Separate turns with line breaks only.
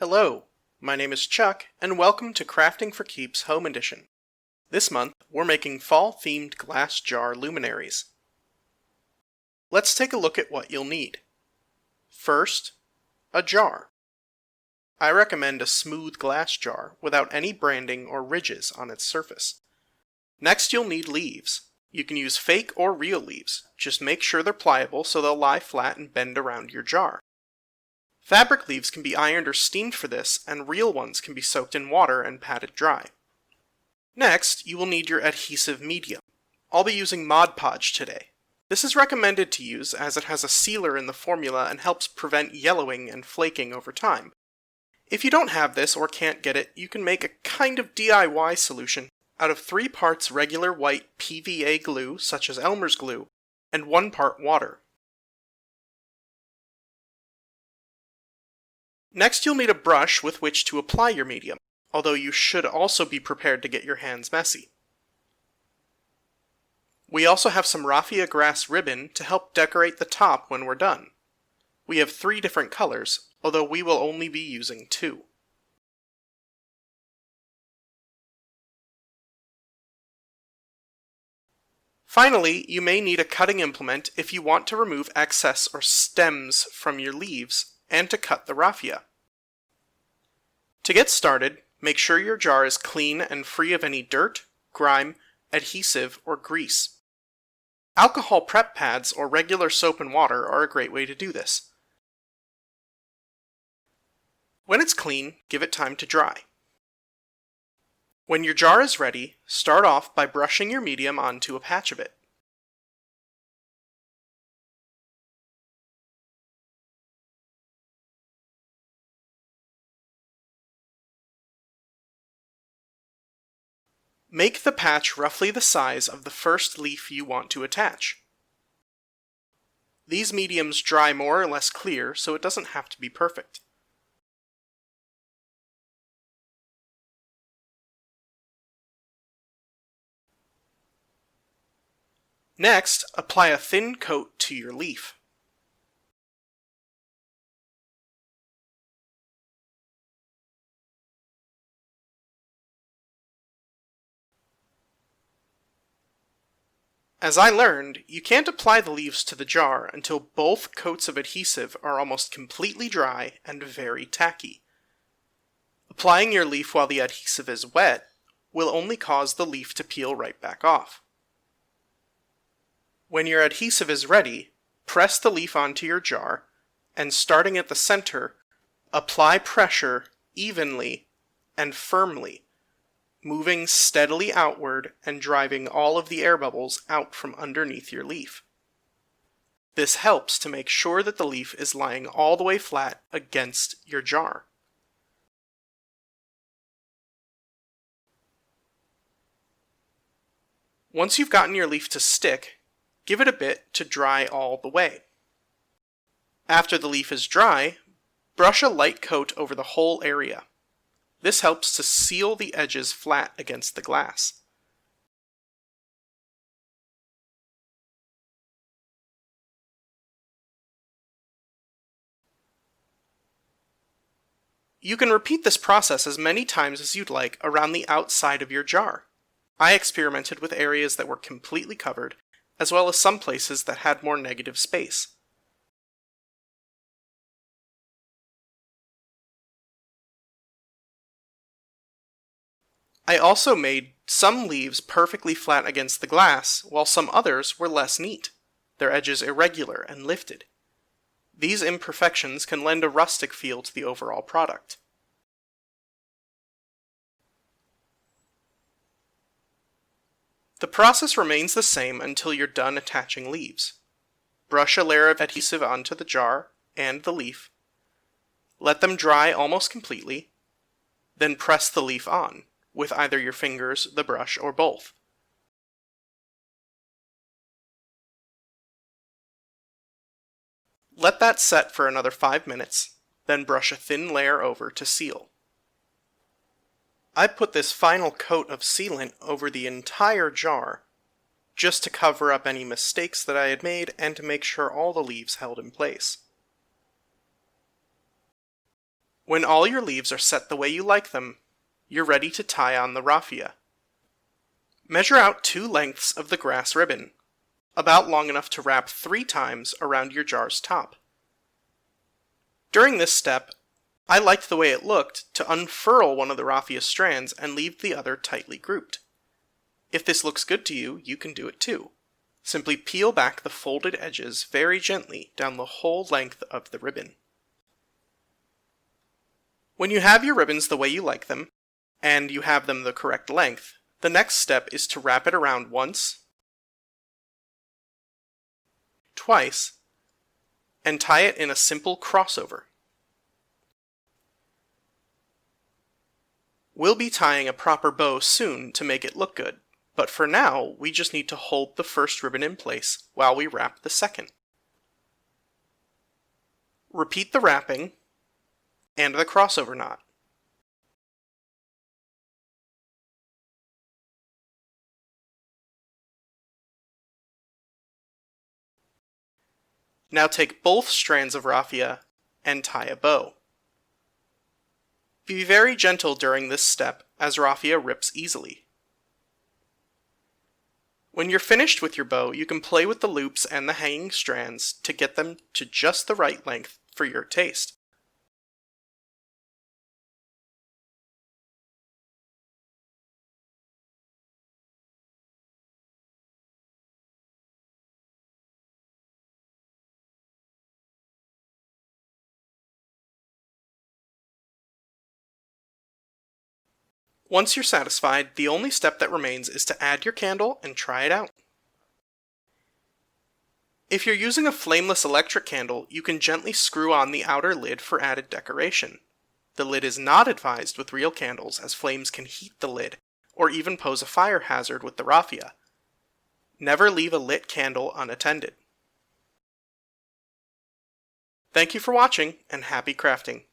Hello, my name is Chuck, and welcome to Crafting for Keeps Home Edition. This month, we're making fall-themed glass jar luminaries. Let's take a look at what you'll need. First, a jar. I recommend a smooth glass jar without any branding or ridges on its surface. Next, you'll need leaves. You can use fake or real leaves. Just make sure they're pliable so they'll lie flat and bend around your jar. Fabric leaves can be ironed or steamed for this, and real ones can be soaked in water and patted dry. Next, you will need your adhesive medium. I'll be using Mod Podge today. This is recommended to use as it has a sealer in the formula and helps prevent yellowing and flaking over time. If you don't have this or can't get it, you can make a kind of DIY solution out of 3 parts regular white PVA glue, such as Elmer's glue, and 1 part water. Next, you'll need a brush with which to apply your medium, although you should also be prepared to get your hands messy. We also have some raffia grass ribbon to help decorate the top when we're done. We have 3 different colors, although we will only be using 2. Finally, you may need a cutting implement if you want to remove excess or stems from your leaves and to cut the raffia. To get started, make sure your jar is clean and free of any dirt, grime, adhesive, or grease. Alcohol prep pads or regular soap and water are a great way to do this. When it's clean, give it time to dry. When your jar is ready, start off by brushing your medium onto a patch of it. Make the patch roughly the size of the first leaf you want to attach. These mediums dry more or less clear, so it doesn't have to be perfect. Next, apply a thin coat to your leaf. As I learned, you can't apply the leaves to the jar until both coats of adhesive are almost completely dry and very tacky. Applying your leaf while the adhesive is wet will only cause the leaf to peel right back off. When your adhesive is ready, press the leaf onto your jar, and starting at the center, apply pressure evenly and firmly, moving steadily outward and driving all of the air bubbles out from underneath your leaf. This helps to make sure that the leaf is lying all the way flat against your jar. Once you've gotten your leaf to stick, give it a bit to dry all the way. After the leaf is dry, brush a light coat over the whole area. This helps to seal the edges flat against the glass. You can repeat this process as many times as you'd like around the outside of your jar. I experimented with areas that were completely covered, as well as some places that had more negative space. I also made some leaves perfectly flat against the glass, while some others were less neat, their edges irregular and lifted. These imperfections can lend a rustic feel to the overall product. The process remains the same until you're done attaching leaves. Brush a layer of adhesive onto the jar and the leaf. Let them dry almost completely, then press the leaf on, with either your fingers, the brush, or both. Let that set for another 5 minutes, then brush a thin layer over to seal. I put this final coat of sealant over the entire jar, just to cover up any mistakes that I had made and to make sure all the leaves held in place. When all your leaves are set the way you like them, you're ready to tie on the raffia. Measure out 2 lengths of the grass ribbon, about long enough to wrap 3 times around your jar's top. During this step, I liked the way it looked to unfurl one of the raffia strands and leave the other tightly grouped. If this looks good to you, you can do it too. Simply peel back the folded edges very gently down the whole length of the ribbon. When you have your ribbons the way you like them, and you have them the correct length, the next step is to wrap it around once, twice, and tie it in a simple crossover. We'll be tying a proper bow soon to make it look good, but for now, we just need to hold the first ribbon in place while we wrap the second. Repeat the wrapping and the crossover knot. Now take both strands of raffia and tie a bow. Be very gentle during this step as raffia rips easily. When you're finished with your bow, you can play with the loops and the hanging strands to get them to just the right length for your taste. Once you're satisfied, the only step that remains is to add your candle and try it out. If you're using a flameless electric candle, you can gently screw on the outer lid for added decoration. The lid is not advised with real candles, as flames can heat the lid, or even pose a fire hazard with the raffia. Never leave a lit candle unattended. Thank you for watching, and happy crafting!